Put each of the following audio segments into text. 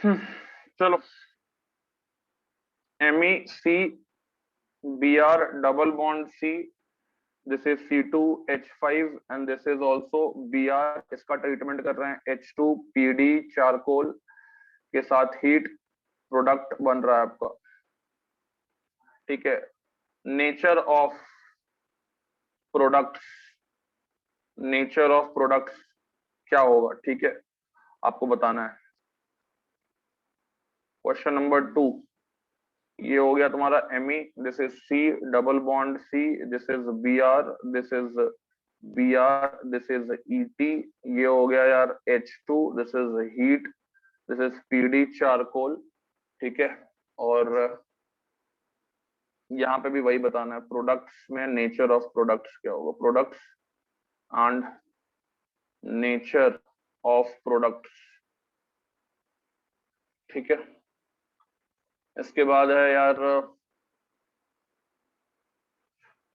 चलो, MEC Br double bond C, this is C2H5 and this is also Br। इसका treatment कर रहे हैं H2PD चारकोल के साथ, हीट प्रोडक्ट बन रहा है आपका। ठीक है, nature of products, nature of products क्या होगा, ठीक है, आपको बताना है। क्वेश्चन नंबर 2, ये हो गया तुम्हारा Me, this is C double bond C, this is Br, this is Br, this is Et, ये हो गया यार H2, this is heat, this is PD charcoal. ठीक है, और यहाँ पे भी वही बताना है, प्रोडक्ट्स में नेचर ऑफ प्रोडक्ट्स क्या होगा, products and nature of products. ठीक है, इसके बाद है यार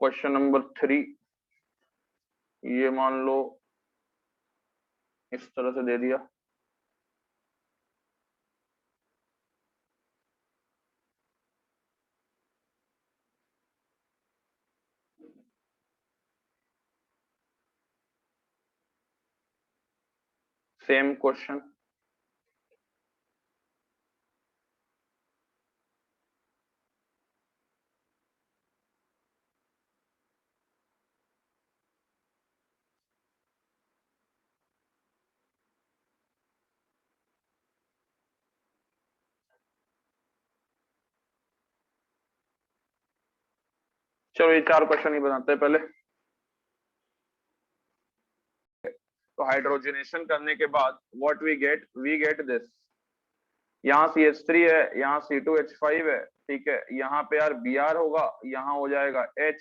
क्वेश्चन नंबर 3, ये मान लो इस तरह से दे दिया। सेम क्वेश्चन, चलो ये 4 क्वेश्चन ही बनाते हैं पहले। तो हाइड्रोजनेशन करने के बाद व्हाट वी गेट दिस, यहाँ CH3 है, यहाँ C2H5 है। ठीक है, यहाँ पे यार Br होगा, यहाँ हो जाएगा H,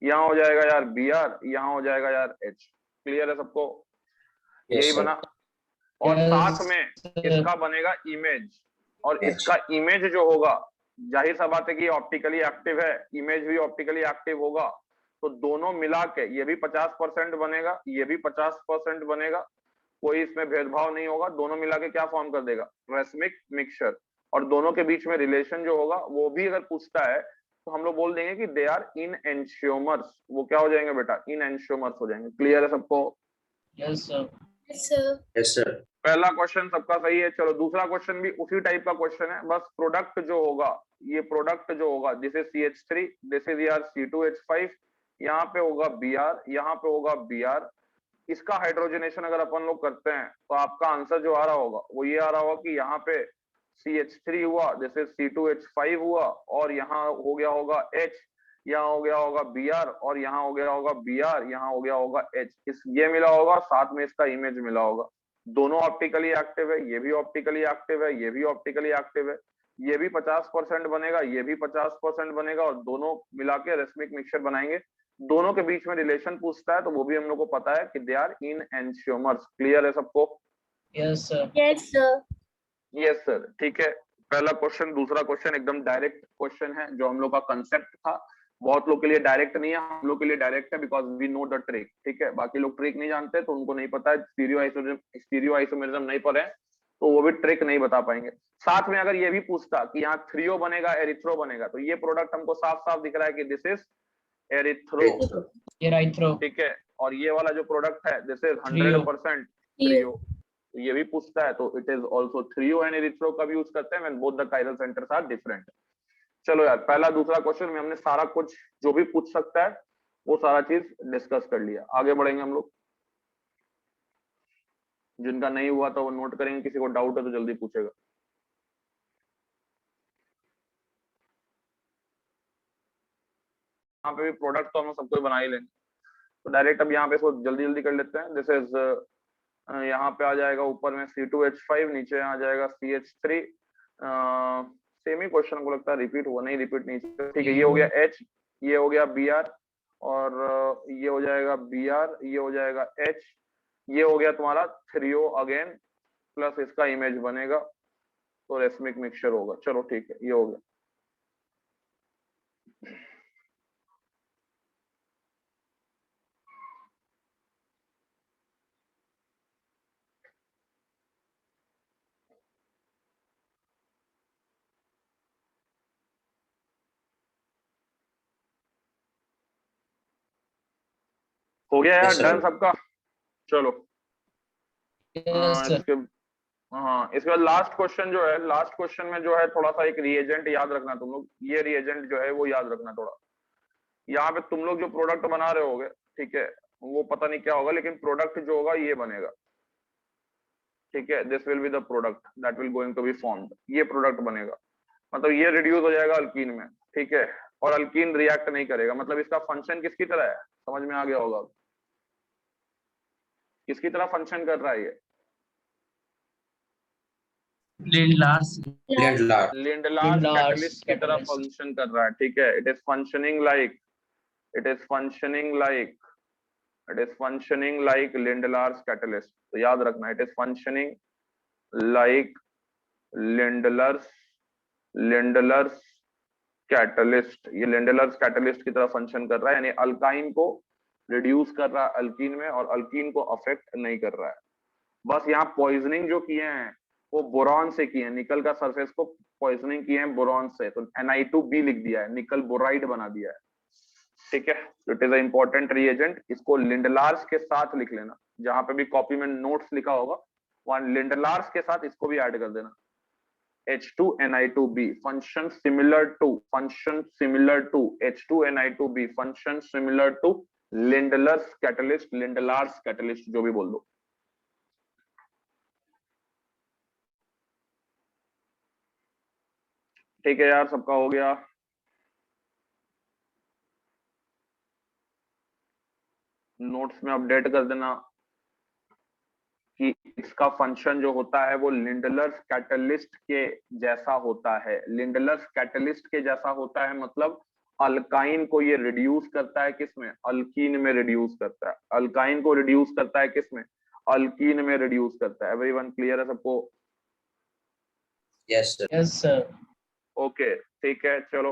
यहाँ हो जाएगा यार Br, यहाँ हो जाएगा यार H। क्लियर है सबको? यही बना। और साथ में इसका बनेगा इमेज, और इसका इमेज जो होगा, जाहिर सा बात है कि ऑप्टिकली एक्टिव है, इमेज भी ऑप्टिकली एक्टिव होगा, तो दोनों मिला के ये भी 50% बनेगा, ये भी 50% बनेगा, कोई इसमें भेदभाव नहीं होगा, दोनों मिला के क्या फॉर्म कर देगा, रेसमिक मिक्सचर। और दोनों के बीच में रिलेशन जो होगा वो भी अगर पूछता है तो हम लोग बोल देंगे कि दे आर इन एंशियोमर्स। वो क्या हो जाएंगे बेटा, इन एंशियोमर्स हो जाएंगे। क्लियर है सबको? Yes sir. Yes sir. पहला क्वेश्चन सबका सही है। चलो दूसरा क्वेश्चन भी उसी टाइप का क्वेश्चन है, बस प्रोडक्ट जो होगा, ये प्रोडक्ट जो होगा, this is CH3, this is यार C2H5, यहाँ पे होगा Br, यहाँ पे होगा Br। इसका हाइड्रोजनेशन अगर अपन लोग करते हैं तो आपका आंसर जो आ रहा होगा वो ये आ रहा होगा कि यहाँ पे CH3 हुआ, दिस इज C2H5 हुआ, और यहाँ हो गया होगा H, यहाँ हो गया होगा Br, और यहाँ हो गया होगा Br, यहाँ हो गया होगा H। इस ये मिला होगा, साथ में इसका इमेज मिला होगा। दोनों ऑप्टिकली एक्टिव है, ये भी ऑप्टिकली एक्टिव है, ये भी ऑप्टिकली एक्टिव है, ये भी 50% बनेगा, ये भी 50% बनेगा, और दोनों मिला के रेसमिक मिक्सचर बनाएंगे। दोनों के बीच में रिलेशन पूछता है तो वो भी हम लोग को पता है कि दे आर इन एंशियोमर्स। क्लियर है सबको? Yes sir. Yes sir. Yes sir. ठीक है, पहला क्वेश्चन। दूसरा क्वेश्चन एकदम डायरेक्ट क्वेश्चन है, जो हम लोग का कंसेप्ट था। बहुत लोग के लिए डायरेक्ट नहीं है, हम लोग के लिए डायरेक्ट है, because we know the trick. ठीक है, बाकी लोग ट्रिक नहीं जानते तो उनको नहीं पता है, स्टीरियो आइसोमेरिज्म नहीं पढ़े तो वो भी ट्रिक नहीं बता पाएंगे। साथ में अगर ये भी पूछता कि यहाँ थ्रियो बनेगा, एरिथ्रो बनेगा, तो ये प्रोडक्ट हमको साफ साफ दिख रहा है कि दिस इज एरिथ्रो। एराइथ्रो। ठीक है, और ये वाला जो प्रोडक्ट है दिस इज 100% थ्रियो। ये भी पूछता है तो it is also threo and erythro का भी यूज करते हैं when both the chiral centers are different. चलो यार, पहला दूसरा क्वेश्चन में हमने सारा कुछ जो भी पूछ सकता है वो सारा चीज डिस्कस कर लिया। आगे बढ़ेंगे हम लोग। जिनका नहीं हुआ तो वो नोट करेंगे, किसी को डाउट है तो जल्दी पूछेगा। यहाँ पे भी प्रोडक्ट तो हम सबको बना ही लेंगे, तो डायरेक्ट अब यहाँ पे इसको जल्दी जल्दी कर लेते हैं। दिस इज, यहाँ पे आ जाएगा ऊपर में C2H5, नीचे आ जाएगा CH3। सेम ही क्वेश्चन को लगता है रिपीट हुआ, नहीं रिपीट नहीं। ठीक है, ये हो गया H, ये हो गया Br, और ये हो जाएगा Br, ये हो जाएगा H, ये हो गया तुम्हारा थ्रियो अगेन, प्लस इसका इमेज बनेगा तो रेसमिक मिक्सचर होगा। चलो ठीक है, ये हो गया। हो गया यार, Yes, sir. डन सबका। चलो Yes, sir. इसके इसके बाद लास्ट क्वेश्चन जो है, लास्ट क्वेश्चन में जो है थोड़ा सा एक रिएजेंट याद रखना तुम लोग, ये रिएजेंट जो है वो याद रखना थोड़ा। यहाँ पे तुम लोग जो प्रोडक्ट बना रहे होगे, ठीक है, वो पता नहीं क्या होगा, लेकिन प्रोडक्ट जो होगा ये बनेगा, ठीक है। This will be the product that will going to be formed, ये प्रोडक्ट बनेगा, मतलब ये रिड्यूस हो जाएगा अल्कीन में, ठीक है। और अल्कीन रिएक्ट नहीं करेगा, मतलब इसका फंक्शन किसकी तरह है, समझ में आ गया होगा, किसकी तरह फंक्शन कर रहा है ये, Lindlar's. Lindlar. लिंडलार्स कैटलिस्ट की तरह catalyst. फंक्शन कर रहा है, ठीक है। It is functioning like, it is functioning like, it is functioning like Lindlar's catalyst. तो याद रखना, it is functioning like Lindlar's, Lindlar's catalyst. ये लिंडलर्स कैटलिस्ट की तरह फंक्शन कर रहा है, यानी अल्काइन को रिड्यूस कर रहा है अल्कीन में, और अल्कीन को अफेक्ट नहीं कर रहा है। बस यहाँ पॉइजनिंग जो किए हैं वो बोरॉन से किए हैं, निकल का सरफेस को पॉइजनिंग किए हैं बोरॉन से, तो Na2B लिख दिया है, निकल बोराइड बना दिया है, ठीक है। It is a important reagent, इसको लिंडलार्स के साथ लिख लेना, जहां पे भी कॉपी में नोट्स लिखा होगा वहां लिंडलार्स के साथ इसको भी ऐड कर देना। H2Na2B function similar to, function similar to H2Na2B function similar to Lindlar's catalyst, Lindlar's catalyst जो भी बोल दो। ठीक है यार, सबका हो गया। नोट्स में अपडेट कर देना कि इसका फंक्शन जो होता है वो लिंडलर्स कैटलिस्ट के जैसा होता है। लिंडलर्स कैटलिस्ट के जैसा होता है मतलब अल्काइन को ये रिड्यूस करता है, किसमें, अल्कीन में रिड्यूस करता है। अल्काइन को रिड्यूस करता है किसमें, अल्कीन में रिड्यूस करता है। एवरीवन क्लियर है सबको? Yes, sir. Yes, sir. Okay ठीक है, चलो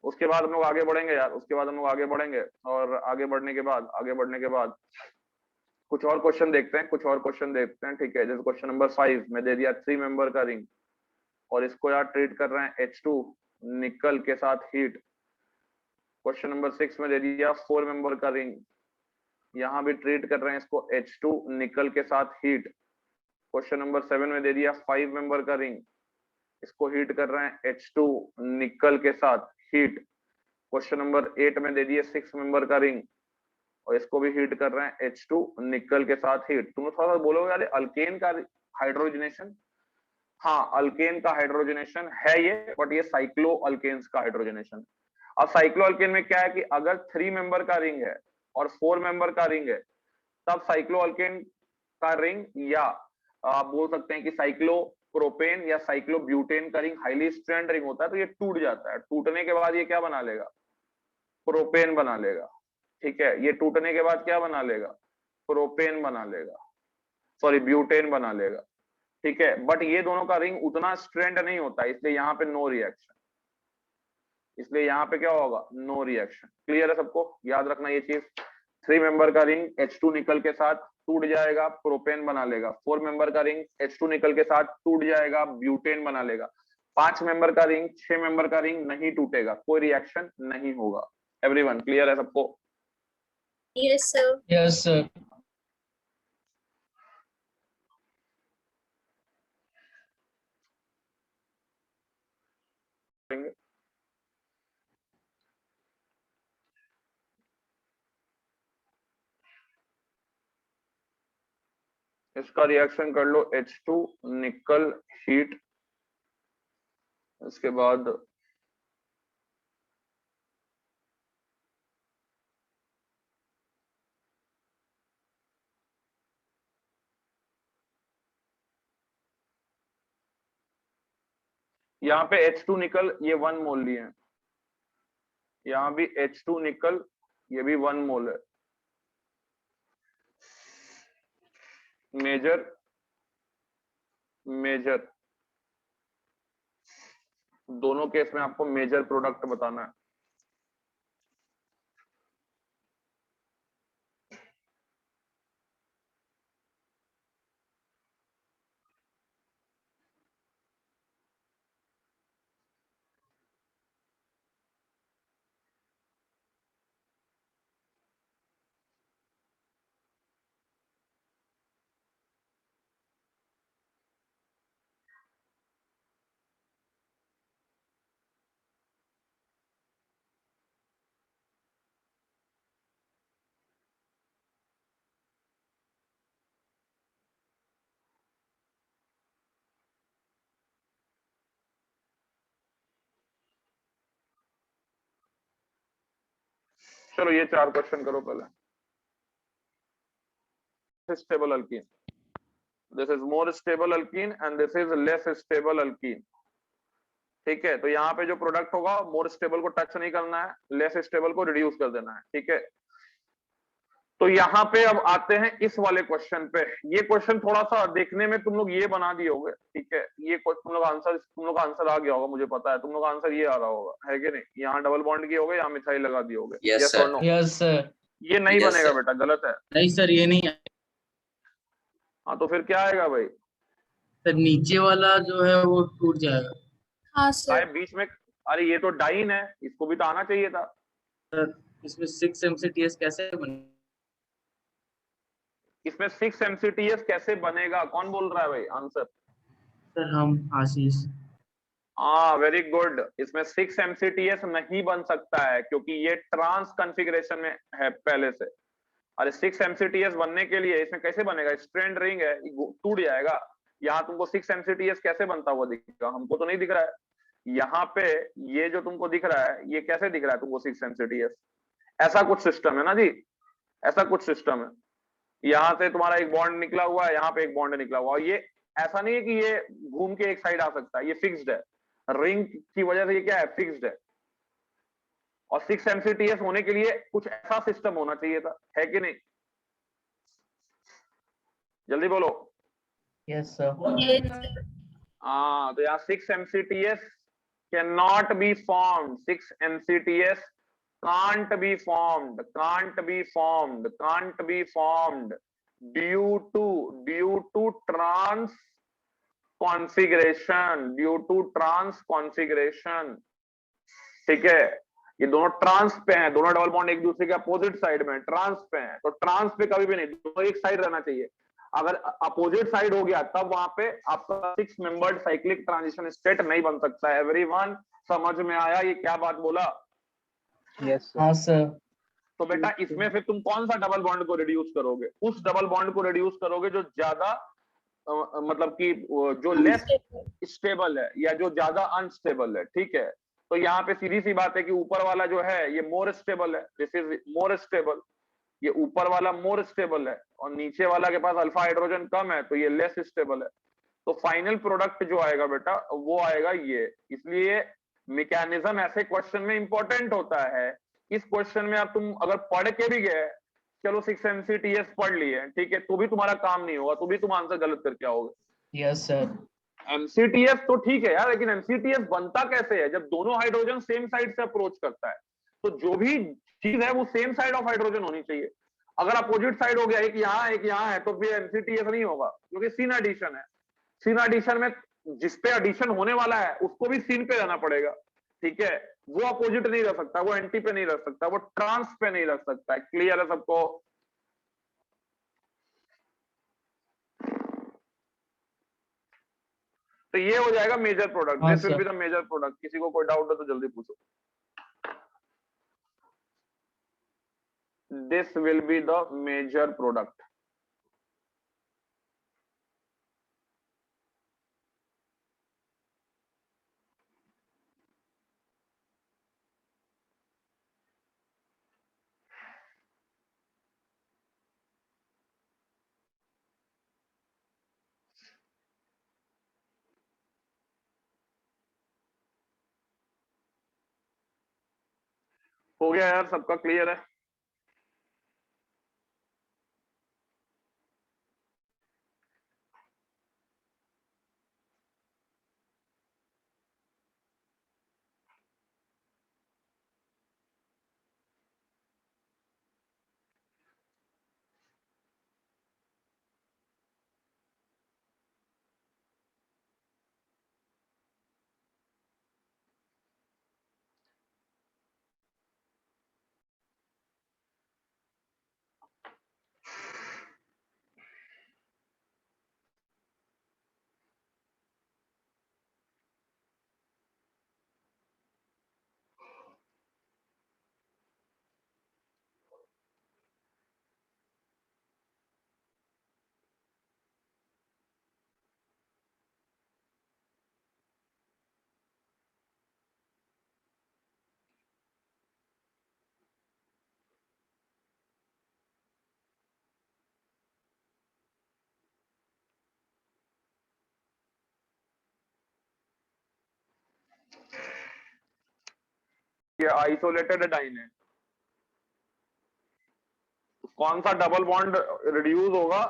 उसके बाद हम लोग आगे बढ़ेंगे यार, उसके बाद हम लोग आगे बढ़ेंगे, और आगे बढ़ने के बाद कुछ और क्वेश्चन देखते हैं, कुछ और क्वेश्चन देखते हैं, ठीक है। जैसे क्वेश्चन नंबर 5 में दे दिया 3 मेंबर का रिंग, और इसको यार ट्रीट कर रहे हैं H2 निकल के साथ हीट। क्वेश्चन नंबर 6 में दे दिया 4 मेंबर का रिंग, यहाँ भी ट्रीट कर रहे हैं इसको H2 निकल के साथ हीट। क्वेश्चन नंबर 7 में दे दिया 5 मेंबर का रिंग, इसको हीट कर रहे हैं H2 निकल के साथ हीट। क्वेश्चन नंबर 8 में दे दिए 6 मेंबर का रिंग, और इसको भी हीट कर रहे हैं H2 निकल के साथ हीट। तुम लोग थोड़ा सा बोलोगे यार अल्केन का हाइड्रोजनेशन, हाँ अल्केन का हाइड्रोजनेशन है ये, बट ये साइक्लो अल्केन्स का हाइड्रोजनेशन। अब साइक्लो अल्केन में क्या है कि अगर 3 मेंबर का रिंग है और 4 मेंबर का रिंग है, तब साइक्लो अल्केन का रिंग, या आप बोल सकते हैं कि साइक्लो प्रोपेन या साइक्लो ब्यूटेन का रिंग हाईली स्ट्रेंड रिंग होता है, तो ये टूट जाता है। टूटने के बाद ये क्या बना लेगा, प्रोपेन बना लेगा, ठीक है। ये टूटने के बाद क्या बना लेगा, प्रोपेन बना लेगा, सॉरी ब्यूटेन बना लेगा, ठीक है। बट ये दोनों का रिंग उतना स्ट्रेंड नहीं होता, इसलिए यहाँ पे नो रिएक्शन, इसलिए यहाँ पे क्या होगा, नो रिएक्शन। क्लियर है सबको? याद रखना ये चीज। 3 मेंबर का रिंग H2 निकल के साथ टूट जाएगा, प्रोपेन बना लेगा। 4 मेंबर का रिंग H2 निकल के साथ टूट जाएगा, ब्यूटेन बना लेगा। 5 मेंबर का रिंग, 6 मेंबर का रिंग नहीं टूटेगा, कोई रिएक्शन नहीं होगा। एवरीवन क्लियर है सबको? Yes, sir. Yes, sir. इसका रिएक्शन कर लो H2 निकल हीट, इसके बाद यहाँ पे H2 निकल ये 1 मोल लिए हैं, यहाँ भी H2 निकल ये भी 1 मोल है। मेजर मेजर दोनों केस में आपको मेजर प्रोडक्ट बताना है। चलो ये 4 क्वेश्चन करो पहले। Stable alkyne, this is more stable alkyne and this is less stable alkyne. ठीक है, तो यहाँ पे जो प्रोडक्ट होगा मोर स्टेबल को टच नहीं करना है, लेस स्टेबल को रिड्यूस कर देना है। ठीक है, तो यहाँ पे अब आते हैं इस वाले क्वेश्चन पे। ये क्वेश्चन थोड़ा सा देखने में तुम लोग ये बना दिए होगे, ठीक है, ये तुम लोग का आंसर आ गया होगा, मुझे पता है तुम लोग का आंसर ये आ रहा होगा, है कि नहीं? यहाँ डबल बॉन्ड किए होगे, यहाँ मिथाइल लगा दिए होगे। Yes, यस और नो? Yes sir. ये नहीं Yes, बनेगा sir. बेटा, गलत है। नहीं सर, ये नहीं है हाँ तो फिर क्या आएगा भाई? सर, नीचे वाला जो है वो टूट जाएगा हाँ सर। साहब बीच में, अरे ये तो डाइन है, इसको भी तो आना चाहिए था। सर। इसमें 6 MCTS कैसे बने? इसमें 6 MCTS कैसे बनेगा, कौन बोल रहा है भाई आंसर? सर हम आशीष। हाँ वेरी गुड, इसमें 6 MCTS नहीं बन सकता है क्योंकि ये ट्रांस कॉन्फ़िगरेशन में है पहले से। अरे 6 MCTS बनने के लिए इसमें कैसे बनेगा? स्ट्रैंड रिंग है, टूट जाएगा। यहाँ तुमको 6 MCTS कैसे बनता हुआ दिखेगा? हमको तो नहीं दिख रहा है। यहाँ पे ये जो तुमको दिख रहा है, ये कैसे दिख रहा है तुमको 6 MCTS? ऐसा कुछ सिस्टम है ना जी, ऐसा कुछ सिस्टम है। यहाँ से तुम्हारा एक बॉन्ड निकला हुआ है, यहाँ पे एक बॉन्ड निकला हुआ है। ये ऐसा नहीं है कि ये घूम के एक साइड आ सकता है, ये फिक्स्ड है। रिंग की वजह से ये क्या है? फिक्स्ड है। और 6 MCTS होने के लिए कुछ ऐसा सिस्टम होना चाहिए था, है कि नहीं? जल्दी बोलो। Yes sir. हाँ तो यहाँ 6 MCTS cannot be formed, 6 MCTS can't be formed, can't be formed, can't be formed due to trans configuration, due to trans configuration। ठीक है, ये दोनों ट्रांस पे हैं, दोनों डबल बॉन्ड एक दूसरे के अपोजिट साइड में ट्रांस पे हैं, तो ट्रांस पे कभी भी नहीं, दोनों एक साइड रहना चाहिए। अगर अपोजिट साइड हो गया तब वहां पे आपका 6 मेंबर्ड साइक्लिक ट्रांजिशन स्टेट नहीं बन सकता है। एवरीवन समझ में आया ये क्या बात बोला? यस हाँ सर। तो बेटा इसमें फिर तुम कौन सा डबल बॉन्ड को रिड्यूस करोगे? उस डबल बॉन्ड को रिड्यूस करोगे जो ज्यादा मतलब कि जो लेस स्टेबल है या जो ज्यादा अनस्टेबल है। ठीक है, तो यहाँ पे सीधी सी बात है कि ऊपर वाला जो है ये मोर स्टेबल है, दिस इज मोर स्टेबल, ये ऊपर वाला मोर स्टेबल है, और नीचे वाला के पास अल्फा हाइड्रोजन कम है तो ये लेस स्टेबल है। तो फाइनल प्रोडक्ट जो आएगा बेटा वो आएगा ये। इसलिए मैकेनिज्म ऐसे क्वेश्चन में इंपॉर्टेंट होता है। इस क्वेश्चन में अब तुम अगर पढ़ के भी गए, चलो 6 MCTS पढ़ लिए, ठीक है, तो भी तुम्हारा काम नहीं होगा, तो भी तुम आंसर गलत करके आओगे। Yes sir. MCTS तो ठीक है यार, लेकिन MCTS बनता कैसे है? जब दोनों हाइड्रोजन सेम साइड से अप्रोच करता है, तो जो भी चीज है वो सेम साइड ऑफ हाइड्रोजन होनी चाहिए। अगर अपोजिट साइड हो गया, एक यहाँ है, तो फिर MCTS नहीं होगा, क्योंकि सीन एडिशन है। सीन एडिशन में जिस पे एडिशन होने वाला है उसको भी सीन पे रहना पड़ेगा। ठीक है, वो अपोजिट नहीं रह सकता, वो एंटी पे नहीं रह सकता, वो ट्रांस पे नहीं रह सकता है। क्लियर है सबको? तो ये हो जाएगा मेजर प्रोडक्ट, हाँ this will sir. Be the major product. किसी को कोई डाउट है तो जल्दी पूछो। This will be the major product. हो गया यार, सबका क्लियर है? ये आइसोलेटेड डाइन है, कौन सा डबल बॉन्ड रिड्यूस होगा?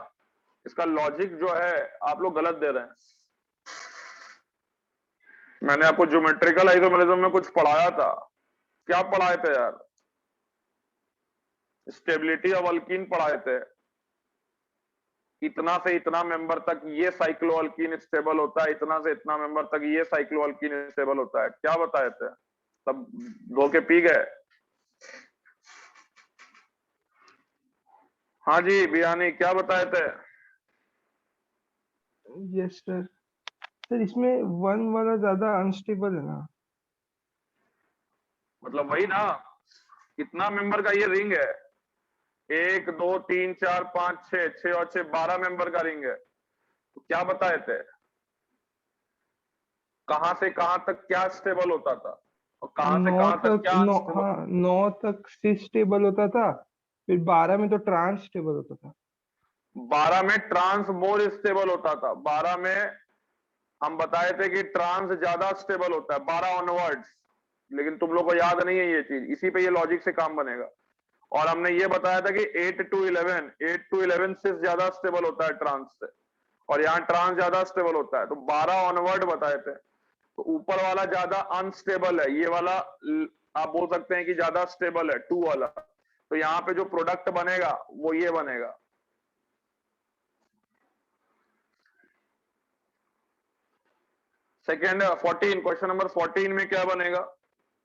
इसका लॉजिक जो है आप लोग गलत दे रहे हैं। मैंने आपको ज्योमेट्रिकल आइसोमेरिज्म में कुछ पढ़ाया था, क्या पढ़ाए थे यार? स्टेबिलिटी ऑफ अल्कीन पढ़ाए थे। इतना से इतना मेंबर तक ये साइक्लोअल्कीन स्टेबल होता है, इतना से इतना मेंबर तक ये साइक्लोअल्कीन स्टेबल होता है, क्या बताए थे? सब धोखे पी गए। हाँ जी बियानी, क्या बताए थे? Yes sir. सर इसमें 1 वाला ज्यादा अनस्टेबल है ना? मतलब वही ना, कितना मेंबर का ये रिंग है? 1 2 3 4 5 6, 6 और 6 12 मेंबर का रिंग है। तो क्या बताए थे, कहां से कहां तक क्या स्टेबल होता था और कहां से 9 कहां तक तक क्या 9 unstable? हाँ 9 तक सिस स्टेबल होता था, फिर 12 में तो ट्रांस स्टेबल होता था। 12 में ट्रांस मोर स्टेबल होता था। 12 में हम बताए थे कि ट्रांस ज्यादा स्टेबल होता है 12 ऑनवर्ड्स, लेकिन तुम लोग को याद नहीं है ये चीज, इसी पे ये लॉजिक से काम बनेगा। और हमने ये बताया था कि 8 to 11 से ज्यादा स्टेबल होता है ट्रांस से, और यहाँ ट्रांस ज्यादा स्टेबल होता है, तो 12 ऑनवर्ड बताए थे। तो ऊपर वाला ज्यादा अनस्टेबल है, ये वाला आप बोल सकते हैं कि ज्यादा स्टेबल है 2 वाला। तो यहाँ पे जो प्रोडक्ट बनेगा वो ये बनेगा। सेकेंड 14, क्वेश्चन नंबर 14 में क्या बनेगा?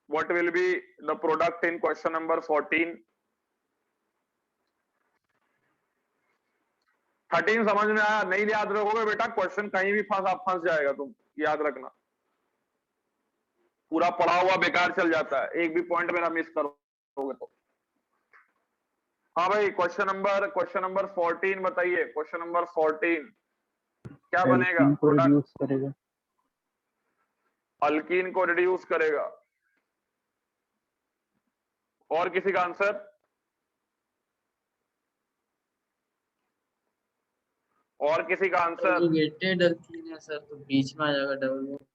What will be the product in question number 14? 13 समझ में आया? नहीं याद रखोगे बेटा, क्वेश्चन कहीं भी फंस जाएगा, तुम याद रखना। पूरा पढ़ा हुआ बेकार चल जाता है, एक भी पॉइंट मेरा मिस करोगे तो। हाँ भाई, क्वेश्चन नंबर 14 बताइए। क्वेश्चन नंबर 14 क्या बनेगा? एल्कीन को रिड्यूस करेगा। अल्कीन को रिड्यूस करेगा। और किसी का आंसर? और किसी का आंसर? कंजुगेटेड अल्कीन है सर, तो बीच में आ जाएगा डबल बॉन्ड।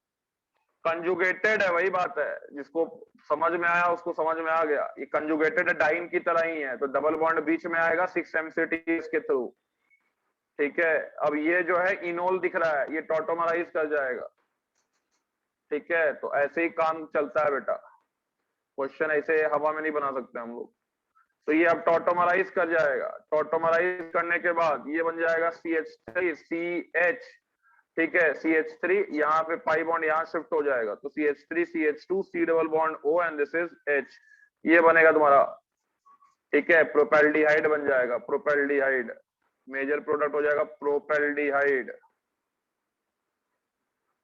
कंजुगेटेड है, वही बात है, जिसको समझ में आया उसको समझ में आ गया। ये कंजुगेटेड डाइन की तरह ही है, तो डबल बॉन्ड बीच में आएगा 6 MCTs के थ्रू। ठीक है, अब ये जो है इनोल दिख रहा है, ये टॉटोमराइज कर जाएगा। ठीक है, तो ऐसे ही काम चलता है बेटा, क्वेश्चन ऐसे हवा में नहीं बना सकते हम लोग। तो ये अब टॉटोमराइज कर जाएगा, टॉटोमराइज करने के बाद ये बन जाएगा CH3 CH। ठीक है, CH3, यहाँ पे पाई बॉन्ड यहाँ शिफ्ट हो जाएगा, तो CH3 CH2 C double bond O and this is H, ये बनेगा तुम्हारा। ठीक है, प्रोपेल्डिहाइड बन जाएगा, प्रोपेल्डिहाइड मेजर प्रोडक्ट हो जाएगा, propionaldehyde.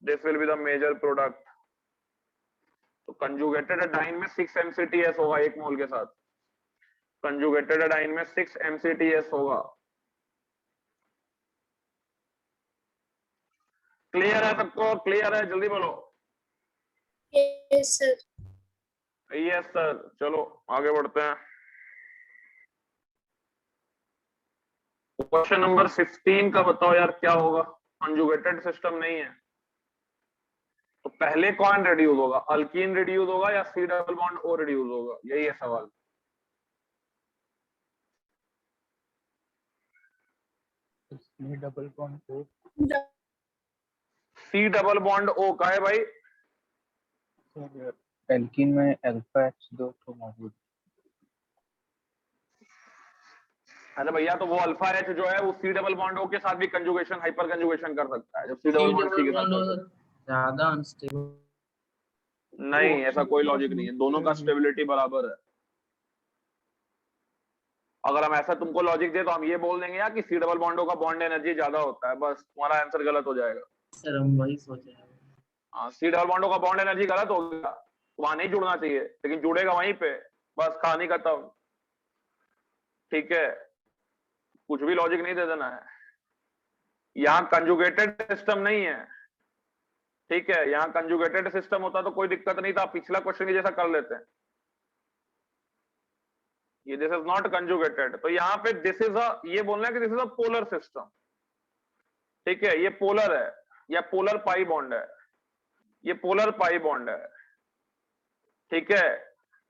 This will be the major product. तो कंजुगेटेड डाइन में 6 MCTS होगा 1 मोल के साथ, कंजुगेटेड डाइन में 6 MCTS होगा। क्लियर है सबको? क्लियर है? जल्दी बोलो। Yes, sir. यस सर, चलो आगे बढ़ते हैं। क्वेश्चन नंबर 15 का बताओ यार, क्या होगा? कंजुगेटेड सिस्टम नहीं है, तो पहले कौन रिड्यूस होगा? अल्कीन रिड्यूस होगा या C double bond O reduce होगा? यही है सवाल। C double bond O. C double bond O का है भाई? एल्कीन में अल्फा H2 तो मौजूद। अरे भैया, तो वो अल्फा H जो है वो C डबल बॉन्ड O के साथ भी कंजुगेशन, हाइपर कंजुगेशन कर सकता है, जब C डबल बॉन्ड C के साथ करता है। ज्यादा अनस्टेबल नहीं, ऐसा कोई लॉजिक नहीं है, दोनों का स्टेबिलिटी बराबर है। अगर हम ऐसा तुमको लॉजिक दे तो हम ये बोल देंगे यार कि C डबल बॉन्ड O का बॉन्ड एनर्जी ज्यादा होता है, बस तुम्हारा आंसर गलत हो जाएगा। सर, हम वही सोचे हैं। हाँ, C डबल बॉन्ड O का बॉन्ड एनर्जी गलत हो गया, वहां नहीं जुड़ना चाहिए, लेकिन जुड़ेगा वहीं पे, बस कहानी खत्म। ठीक है, कुछ भी लॉजिक नहीं दे देना है। यहाँ कंजुगेटेड सिस्टम नहीं है। ठीक है, यहाँ कंजुगेटेड सिस्टम होता तो कोई दिक्कत नहीं था, पिछला क्वेश्चन के जैसा कर लेते हैं। ये दिस इज नॉट कंजुगेटेड, तो यहाँ पे दिस इज अ, ये बोलना है कि this is a polar system. ठीक है, ये पोलर है या पोलर पाई बॉन्ड है, ये पोलर पाई बॉन्ड है। ठीक है,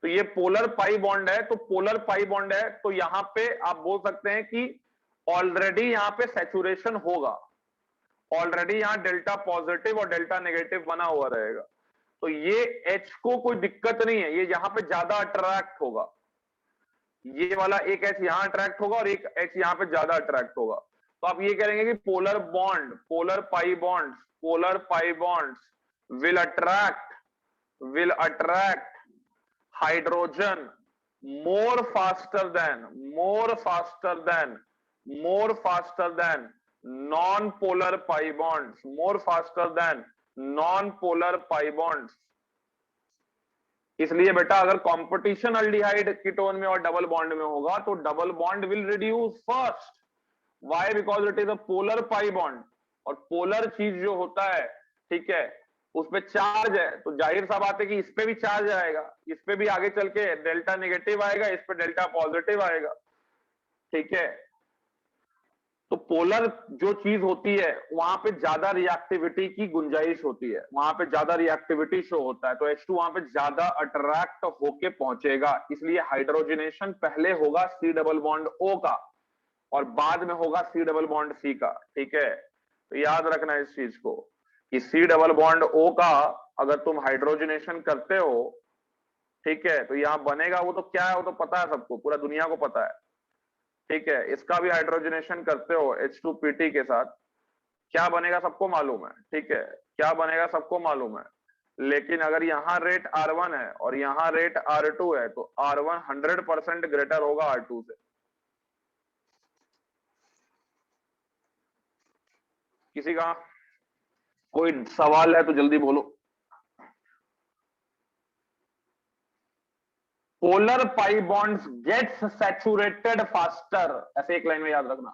तो ये पोलर पाई बॉन्ड है, तो पोलर पाई बॉन्ड है तो यहां पे आप बोल सकते हैं कि ऑलरेडी यहां पे सैचुरेशन होगा, ऑलरेडी यहां डेल्टा पॉजिटिव और डेल्टा नेगेटिव बना हुआ रहेगा। तो ये H को कोई दिक्कत नहीं है, ये यहां पे ज्यादा अट्रैक्ट होगा, ये वाला एक H यहां अट्रैक्ट होगा और एक H यहां पे ज्यादा अट्रैक्ट होगा। तो आप ये करेंगे कि polar bond, polar pi bonds will attract hydrogen more faster than non-polar pi bonds, इसलिए बेटा अगर कंपटीशन अल्डिहाइड कीटोन में और डबल बॉन्ड में होगा तो double bond will reduce first, why? Because it is a polar pi bond, और polar चीज जो होता है, ठीक है, उसपे चार्ज है, तो जाहिर सा बात है कि इस पे भी चार्ज आएगा, इस पे भी आगे चल के डेल्टा नेगेटिव आएगा, इस पे डेल्टा पॉजिटिव आएगा, ठीक है। तो पोलर जो चीज होती है वहां पे ज्यादा रिएक्टिविटी की गुंजाइश होती है, वहां पे ज्यादा रिएक्टिविटी शो होता है, तो H2 वहां पे ज्यादा अट्रैक्ट होके पहुंचेगा, इसलिए हाइड्रोजनेशन पहले होगा C डबल बॉन्ड O का और बाद में होगा C डबल बॉन्ड C का, ठीक है। तो याद रखना इस चीज को कि C डबल बॉन्ड O का अगर तुम हाइड्रोजनेशन करते हो, ठीक है, तो यहां बनेगा, वो तो क्या है वो तो पता है सबको, पूरा दुनिया को पता है, ठीक है। इसका भी हाइड्रोजनेशन करते हो H2PT के साथ, क्या बनेगा सबको मालूम है, ठीक है, क्या बनेगा सबको मालूम है। लेकिन अगर यहाँ रेट R1 है और यहाँ रेट R2 है तो R1 100% ग्रेटर होगा R2 से। किसी का कोई सवाल है तो जल्दी बोलो। Polar pi bonds gets saturated faster, ऐसे एक लाइन में याद रखना,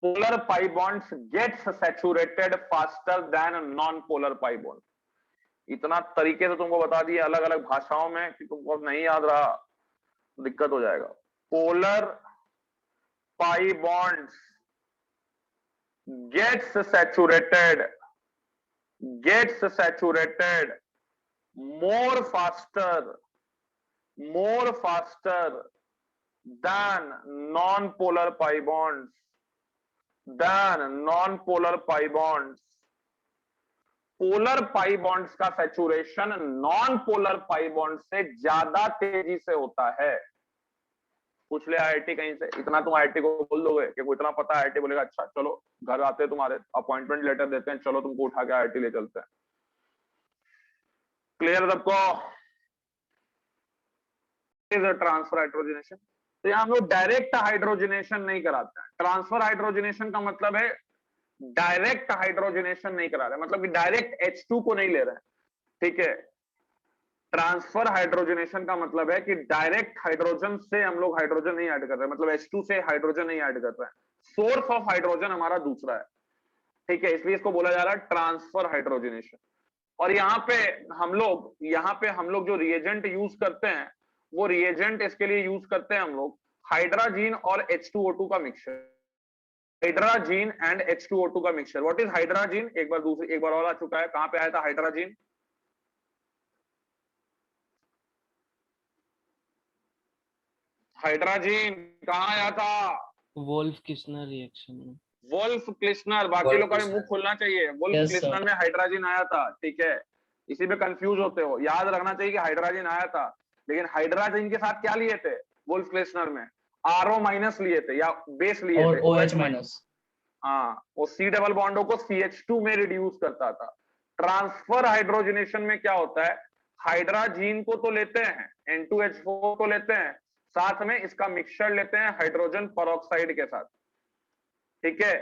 polar pi bonds gets saturated faster than non polar pi bond. इतना तरीके से तुमको बता दिया अलग अलग भाषाओं में कि तुमको अब नहीं याद रहा, दिक्कत हो जाएगा। Polar pi bonds gets saturated more faster than non-polar pi bonds, polar pi bonds का saturation non polar pi bond से ज्यादा तेजी से होता है। पूछ ले IIT कहीं से, इतना तुम IIT को बोल दोगे कि कोई इतना पता है, IIT बोलेगा अच्छा चलो घर आते हैं, तुम्हारे अपॉइंटमेंट लेटर देते हैं, चलो तुमको उठा के IIT ले चलते हैं। क्लियर सबको? ट्रांसफर हाइड्रोजनेशन, तो यहाँ हम लोग डायरेक्ट हाइड्रोजनेशन नहीं कराते हैं। ट्रांसफर हाइड्रोजनेशन का मतलब है डायरेक्ट हाइड्रोजनेशन नहीं करा रहे, मतलब कि डायरेक्ट H2 को नहीं ले रहे हैं, ठीक है। ट्रांसफर हाइड्रोजनेशन का मतलब है कि डायरेक्ट हाइड्रोजन से हम लोग हाइड्रोजन नहीं ऐड कर रहे, मतलब H2 से हाइड्रोजन नहीं ऐड कर रहे हैं, सोर्स ऑफ हाइड्रोजन हमारा दूसरा है, ठीक है, इसलिए इसको बोला जा रहा है ट्रांसफर हाइड्रोजनेशन। और यहाँ पे हम लोग जो रिएजेंट यूज करते हैं, वो रिएजेंट इसके लिए यूज करते हैं हम लोग हाइड्रोजन और H2O2 का मिक्सचर, हाइड्रोजन एंड H2O2 का मिक्सचर। What is hydrogen? एक बार और आ चुका है, कहां पे आया था हाइड्रोजन? हाइड्रोजन कहां आया था? वोल्फ-किस्लर रिएक्शन में। वोल्फ-किस्लर, बाकी लोग का भी मुंह खोलना चाहिए। वोल्फ-किस्लर में हाइड्रोजन आया था, ठीक है, इसी में कंफ्यूज होते हो। याद रखना चाहिए कि हाइड्रोजन आया था, लेकिन हाइड्रोजन के साथ क्या लिए थे वोल्फ-किस्लर में? RO माइनस लिए थे या बेस लिए थे, OH माइनस। हाँ, वो C डबल बॉन्डों को CH2 में रिड्यूस करता था। ट्रांसफर हाइड्रोजनेशन में क्या होता है, हाइड्रोजन को तो लेते हैं, N2H4 को लेते हैं, साथ में इसका मिक्सचर लेते हैं हाइड्रोजन पेरोक्साइड के साथ, ठीक है,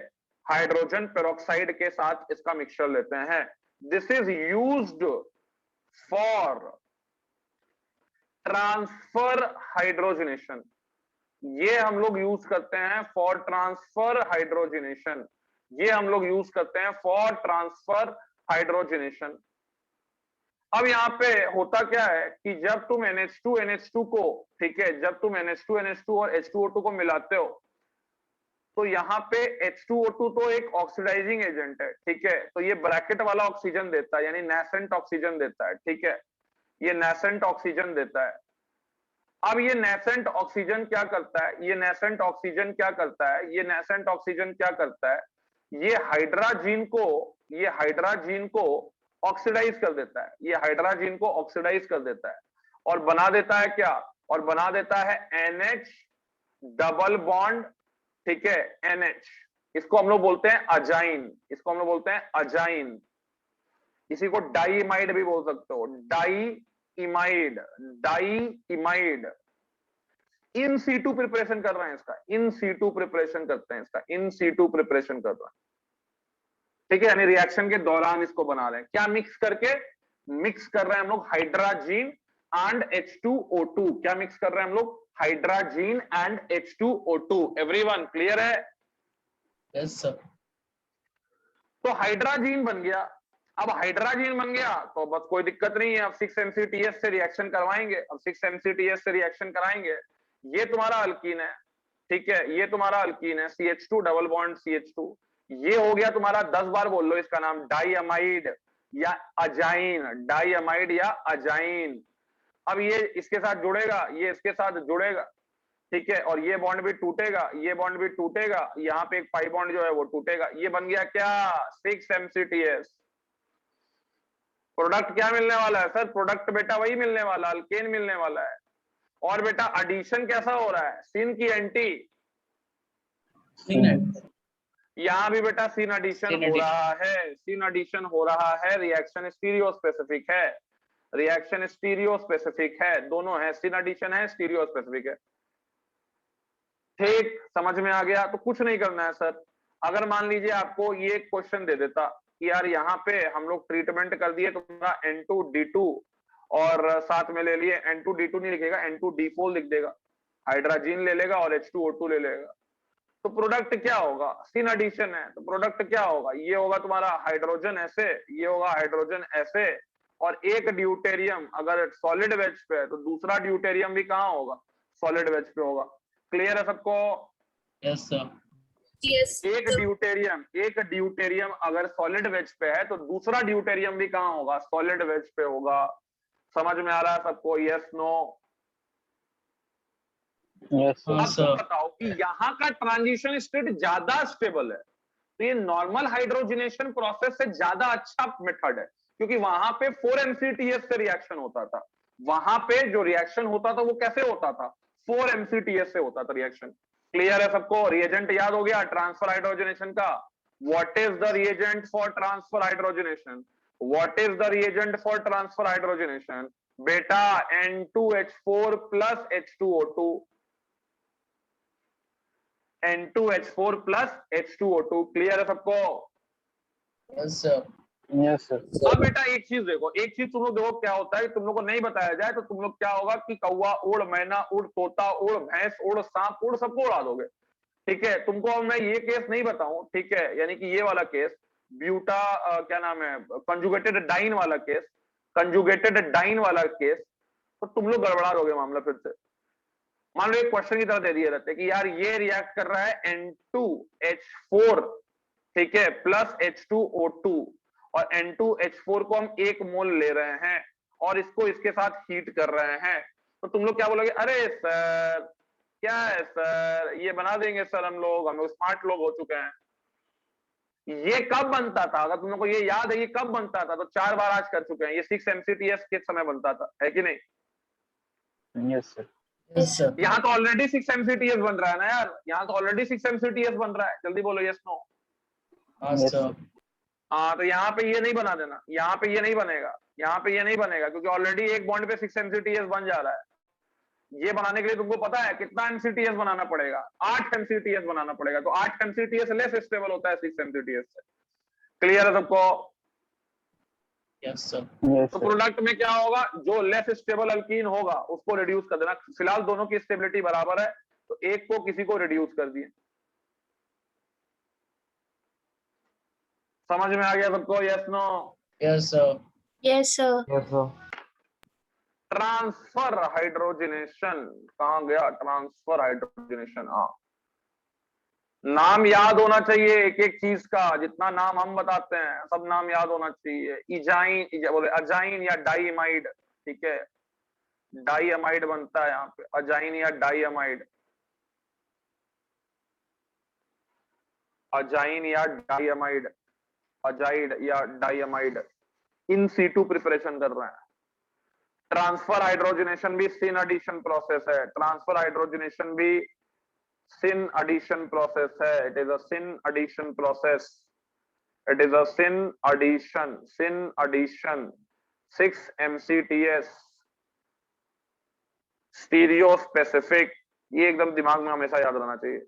हाइड्रोजन पेरोक्साइड के साथ इसका मिक्सचर लेते हैं। This is used for transfer hydrogenation, ये हम लोग यूज करते हैं फॉर ट्रांसफर हाइड्रोजनेशन, ये हम लोग यूज करते हैं फॉर ट्रांसफर हाइड्रोजनेशन। अब यहाँ पे होता क्या है कि जब तुम NH2 को, ठीक है, जब तुम NH2 और H2O2 को मिलाते हो तो यहाँ पे H2O2 तो एक ऑक्सीडाइजिंग एजेंट है, ठीक है, तो ये ब्रैकेट वाला ऑक्सीजन देता है, यानी नेसेंट ऑक्सीजन देता है, ठीक है, ये नेसेंट ऑक्सीजन देता है। अब ये नेसेंट ऑक्सीजन क्या करता है, ये नेसेंट ऑक्सीजन क्या करता है, ये नेसेंट ऑक्सीजन क्या करता है, ये हाइड्राजीन को ऑक्सीडाइज कर देता है, ये हाइड्राजीन को ऑक्सीडाइज कर देता है और बना देता है क्या, और बना देता है NH डबल बॉन्ड, ठीक है, NH। इसको हम लोग बोलते हैं अजाइन, इसको हम लोग बोलते हैं अजाइन। इसी को डाइमाइड भी बोल सकते हो, डाइमाइड, डाइमाइड। इन सीटू प्रिपरेशन कर रहे हैं इसका, इन सीटू प्रिपरेशन करते हैं इसका, इन सीटू प्रिपरेशन कर रहे हैं, ठीक है, यानी रिएक्शन के दौरान इसको बना रहे हैं। क्या मिक्स करके, मिक्स कर रहे हैं हम लोग हाइड्राजीन एंड H2O2। क्या मिक्स कर रहे हैं हम लोग, hydrazine and H2O2। Everyone clear है? Yes sir. तो हाइड्राजीन बन गया। अब हाइड्राजीन बन गया तो बस कोई दिक्कत नहीं है, अब 6-MCTS से रिएक्शन करवाएंगे, अब 6-MCTS से रिएक्शन कराएंगे। ये तुम्हारा अल्कीन है, ठीक है, ये तुम्हारा अल्कीन है, CH2 डबल बॉन्ड CH2। ये हो गया तुम्हारा, 10 बार बोल लो इसका नाम, डाइअमाइड या अजाइन, डाइअमाइड या अजाइन। अब ये इसके साथ जुड़ेगा, ये इसके साथ जुड़ेगा, ठीक है, और ये बॉन्ड भी टूटेगा, ये बॉन्ड भी टूटेगा, यहाँ पे एक पाई बॉन्ड जो है वो टूटेगा। ये बन गया क्या, 6-MCTS। प्रोडक्ट क्या मिलने वाला है सर, प्रोडक्ट बेटा वही मिलने वाला, अल्केन मिलने वाला है। और बेटा एडिशन कैसा हो रहा है, सिन की एंटी, यहां भी बेटा सिन एडिशन हो रहा है, सिन एडिशन हो रहा है। रिएक्शन स्टीरियो स्पेसिफिक है, रिएक्शन स्टीरियो स्पेसिफिक है, दोनों है, सिन एडिशन है, स्टीरियो स्पेसिफिक है। ठीक, समझ में आ गया? तो कुछ नहीं करना है सर। अगर मान लीजिए आपको ये क्वेश्चन दे देता कि यार यहाँ पे हम लोग ट्रीटमेंट कर दिए तुम्हारा N2D2 और साथ में ले लिए, N2D2 नहीं लिखेगा, N2D4 लिख देगा, हाइड्राजीन ले लेगा और H2O2 ले लेगा, तो प्रोडक्ट क्या होगा, सिन एडिशन है, तो प्रोडक्ट क्या होगा, ये होगा तुम्हारा हाइड्रोजन ऐसे, ये होगा हाइड्रोजन ऐसे, और एक ड्यूटेरियम अगर सॉलिड वेज पे है तो दूसरा ड्यूटेरियम भी कहाँ होगा, सॉलिड वेज पे होगा। क्लियर है सबको? Yes sir. एक ड्यूटेरियम अगर सॉलिड वेज पे है तो दूसरा ड्यूटेरियम भी कहाँ होगा, सॉलिड वेज पे होगा। समझ में आ रहा है सबको? Yes no? यस अब सर। तुम बताओ कि यहाँ का ट्रांजिशन स्टेट ज्यादा स्टेबल है, तो ये नॉर्मल हाइड्रोजनेशन प्रोसेस से ज्यादा अच्छा मेथड है, क्योंकि वहां पे 4-MCTS से रिएक्शन होता था। वहां पे जो रिएक्शन होता था वो कैसे होता था, 4-MCTS से होता था रिएक्शन। क्लियर है सबको? रिएजेंट याद हो गया ट्रांसफर हाइड्रोजनेशन का? What is the reagent for transfer hydrogenation? What is the reagent for transfer hydrogenation? बेटा N2H4 plus H2O2, N2H4 plus H2O2। Clear है सबको? Yes sir. Yes sir. अब बेटा एक चीज देखो, एक चीज तुम लोग देखो क्या होता है, तुम लोग को नहीं बताया जाए तो तुम लोग क्या होगा कि कौवा उड़, मैना उड़, तोता उड़, भैंस उड़, सांप उड़, सबको उड़ा दोगे। ठीक है, तुमको अब मैं ये केस नहीं बताऊं, ठीक है, यानी कि ये वाला केस ब्यूटा क्या नाम है, कंजुगेटेड डाइन वाला केस, कंजुगेटेड डाइन वाला केस, तो तुम लोग गड़बड़ा दोगे मामला फिर से। मान लो एक क्वेश्चन की तरह दे दिए रहते कि यार ये रिएक्ट कर रहा है N2H4, ठीक है, प्लस H2O2, और N2H4 को हम 1 मोल ले रहे हैं और इसको इसके साथ हीट कर रहे हैं, तो तुम लोग क्या बोलोगे, अरे सर क्या है सर, ये बना देंगे सर, हम लोग स्मार्ट लोग हो चुके हैं। ये कब बनता था, अगर तुम लोग को ये याद है ये कब बनता था, तो 4 बार आज कर चुके हैं, ये 6-MCTS के समय बनता था, है कि नहीं? Yes sir. Yes sir. यहाँ तो ऑलरेडी 6-MCTS बन रहा है ना यार, यहाँ तो ऑलरेडी 6-MCTS बन रहा है, जल्दी बोलो यस नो। हाँ सर। हाँ, तो यहाँ पे ये नहीं बना देना, यहाँ पे ये नहीं बनेगा, यहाँ पे ये नहीं बनेगा, क्योंकि ऑलरेडी एक बॉन्ड पे 6-MCTS बन जा रहा है। ये बनाने के लिए तुमको पता है कितना MCTS बनाना पड़ेगा, 8 MCTS बनाना पड़ेगा, तो 8 MCTS लेस स्टेबल होता है 6-MCTS से। क्लियर है सबको? Yes sir. तो प्रोडक्ट में क्या होगा, जो लेस स्टेबल अल्कीन होगा उसको रिड्यूस कर देना। फिलहाल दोनों की स्टेबिलिटी बराबर है, तो एक को किसी को रिड्यूस कर दिए। समझ में आ गया सबको? Yes no? Yes sir. Yes, sir. Yes sir. Transfer hydrogenation कहां गया, ट्रांसफर हाइड्रोजनेशन, हाँ, नाम याद होना चाहिए एक एक चीज का, जितना नाम हम बताते हैं सब नाम याद होना चाहिए। इजाइन बोले, अजाइन या डाइमाइड, ठीक है, डाईअमाइड बनता है यहाँ पे, अजाइन या डाईअमाइड, अजाइन या डाईअमाइड, अजाइड या डाईअमाइड, इन सीटू प्रिपरेशन कर रहे हैं। ट्रांसफर हाइड्रोजनेशन भी सिन एडिशन प्रोसेस है, ट्रांसफर हाइड्रोजनेशन भी सिन एडिशन प्रोसेस है, it is a syn addition process, it is a syn addition 6 MCTS stereo specific, ये एकदम दिमाग में हमेशा याद रहना चाहिए।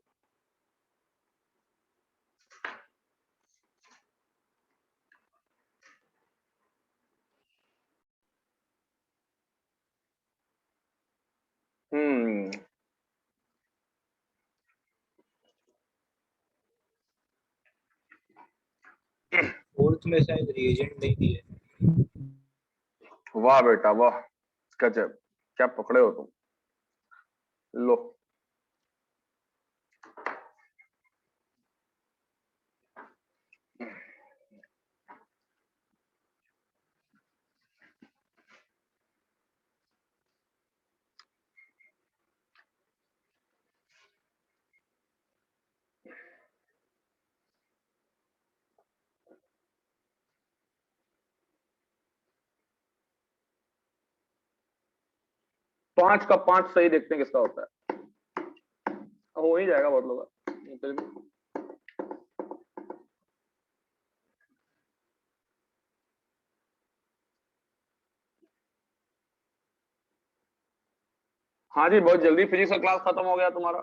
फोर्थ में शायद रिएजेंट नहीं दिए। वाह बेटा वाह, गजब, क्या पकड़े हो तुम। लो पांच का 5 सही, देखते हैं किसका होता है। हो ही जाएगा बहुत लोग फिर भी। हाँ जी, बहुत जल्दी फिजिक्स का क्लास खत्म हो गया तुम्हारा।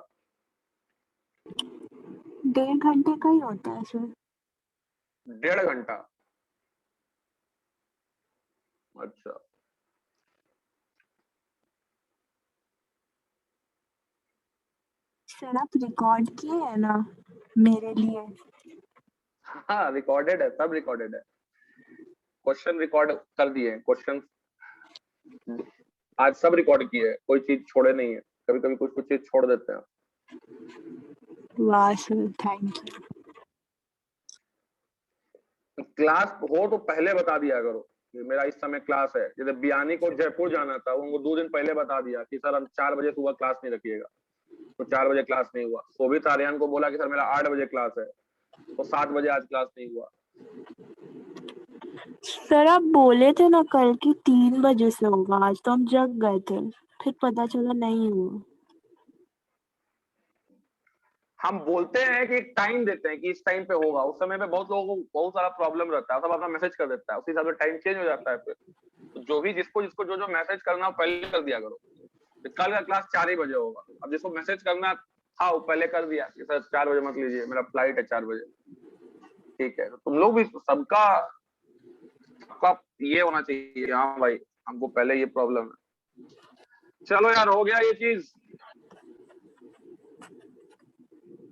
1.5 घंटे का ही होता है सर। 1.5 घंटा, अच्छा। सर आप रिकॉर्ड किए हैं ना मेरे लिए? हाँ रिकॉर्डेड है, सब रिकॉर्डेड है, क्वेश्चन रिकॉर्ड कर दिए, क्वेश्चन आज सब रिकॉर्ड किए हैं, कोई चीज छोड़े नहीं है, कभी कभी कुछ कुछ चीज छोड़ देते हैं। वाह सर, थैंक यू। क्लास हो तो पहले बता दिया करो, मेरा इस समय क्लास है। जैसे बियानी को जयपुर जाना था, उनको 2 दिन पहले बता दिया कि सर हम 4 बजे सुबह क्लास नहीं रखिएगा, तो 4 बजे क्लास नहीं हुआ। शोभित आर्यन को बोला कि सर मेरा 8 बजे क्लास है, तो 7 बजे आज क्लास नहीं हुआ। सर आप बोले थे ना कल की 3 बजे से होगा, आज तो हम जग गए थे, फिर पता चला नहीं हुआ। हम बोलते हैं कि टाइम देते हैं कि इस टाइम पे होगा, उस समय पे बहुत लोगों को बहुत सारा प्रॉब्लम रहता है, सब अपना मैसेज कर देता है, उसी हिसाब से टाइम चेंज हो जाता है। फिर तो जो भी जिसको जिसको जो जो मैसेज करना हो पहले कर दिया करो। कल का क्लास 4 ही बजे होगा, अब जिसको मैसेज करना था वो पहले कर दिया कि सर 4 बजे मत लीजिए, मेरा फ्लाइट है 4 बजे, ठीक है। तो तुम लोग भी सबका ये होना चाहिए, हाँ भाई हमको पहले ये प्रॉब्लम है। चलो यार हो गया ये चीज।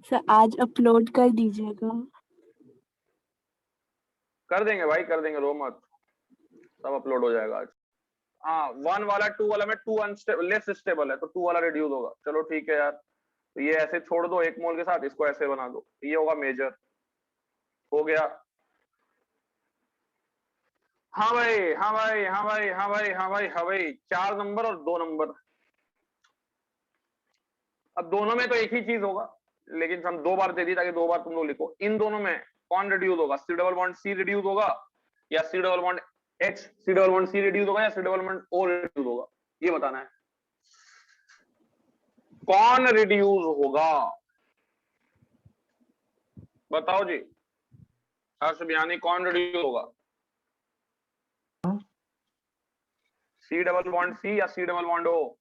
सर आज अपलोड कर दीजिएगा। कर देंगे भाई, कर देंगे, रो मत, सब अपलोड हो जाएगा आज। हाँ 1 वाला 2 वाला में 2 लेस स्टेबल है, तो 2 वाला रिड्यूस होगा। चलो ठीक है यार, तो ये ऐसे छोड़ दो 1 मोल के साथ, इसको ऐसे बना दो, ये होगा मेजर, हो गया। हाँ भाई हाँ भाई हाँ भाई हाँ भाई हाँ भाई हाँ भाई, 4 नंबर और 2 नंबर। अब दोनों में तो एक ही चीज होगा, लेकिन हम 2 बार दे दी ताकि 2 बार तुम लोग लिखो। इन दोनों में कौन रिड्यूस होगा, C double bond C reduce होगा या C double bond H, C double bond C reduce होगा या C double bond O reduce होगा, ये बताना है। कौन रिड्यूस होगा बताओ जी, हर्ष बयानी, कौन रिड्यूस होगा, C डबल बॉन्ड C या C double bond O?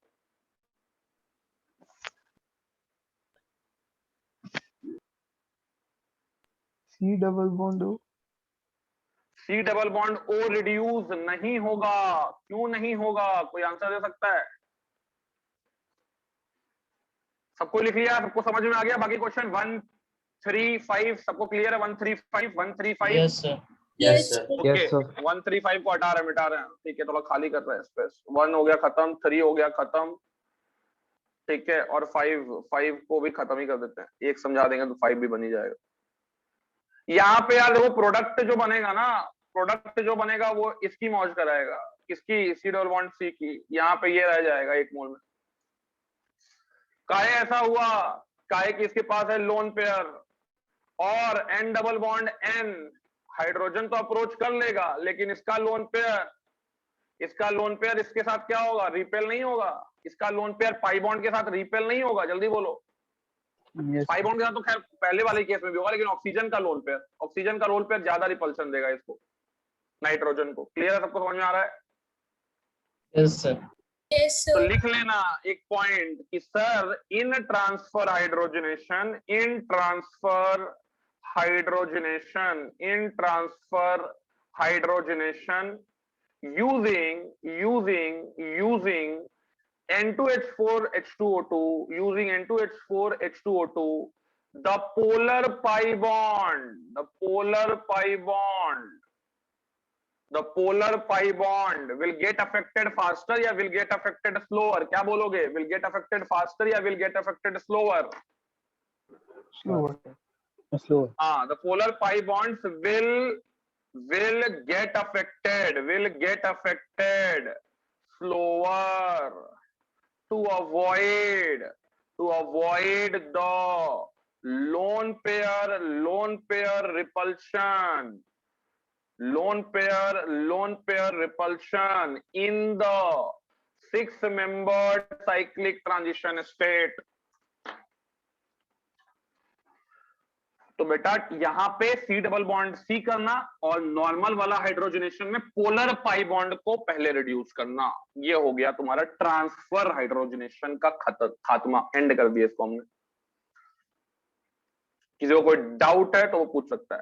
C double bond O। C double bond O reduce नहीं होगा, क्यों नहीं होगा, कोई आंसर दे सकता है? सबको लिख लिया, सबको समझ में आ गया? बाकी क्वेश्चन 1, 3, 5 सबको क्लियर है? 1, 3, 5 1, 3, 5 yes sir, Yes, sir. sir. Okay. Yes, sir. 1, 3, 5 को हटा रहे मिटा रहे हैं, ठीक है, थोड़ा खाली कर रहे हैं स्पेस। 1 हो गया खत्म, 3 हो गया खत्म, ठीक है, और 5 को भी खत्म ही कर देते हैं, एक समझा देंगे तो 5 भी बन ही जाएगा। यहाँ पे यार देखो, प्रोडक्ट जो बनेगा ना, प्रोडक्ट जो बनेगा वो इसकी मौज कराएगा, किसकी, C डबल बॉन्ड C की, यहाँ पे ये रह जाएगा 1 मोल में। काहे ऐसा हुआ, काहे कि इसके पास है लोन पेयर और N double bond N, hydrogen तो अप्रोच कर लेगा लेकिन इसका लोन पेयर इसके साथ क्या होगा, रिपेल नहीं होगा। इसका लोन पेयर पाई बॉन्ड के साथ रिपेल नहीं होगा, जल्दी बोलो। Yes, पाई sir. बॉन्ड के साथ तो खैर पहले वाले केस में भी होगा, लेकिन ऑक्सीजन का लोन पेयर ज्यादा रिपल्शन देगा इसको, नाइट्रोजन को। क्लियर है, सबको समझ में आ रहा है? Yes sir. Yes, तो sir. लिख लेना एक पॉइंट कि sir in transfer hydrogenation using N2H4H2O2, the polar pi bond will get affected faster या will get affected slower? क्या बोलोगे, will get affected faster या will get affected slower? Slower. Slower. The polar pi bonds will get affected slower to avoid the lone pair repulsion in the 6-membered cyclic transition state. तो बेटा यहां पे C double bond C करना और normal वाला hydrogenation में polar pi bond को पहले रिड्यूस करना, ये हो गया तुम्हारा ट्रांसफर हाइड्रोजनेशन का खात्मा, एंड कर दिया इसको हमने। किसी को कोई डाउट है तो वो पूछ सकता है।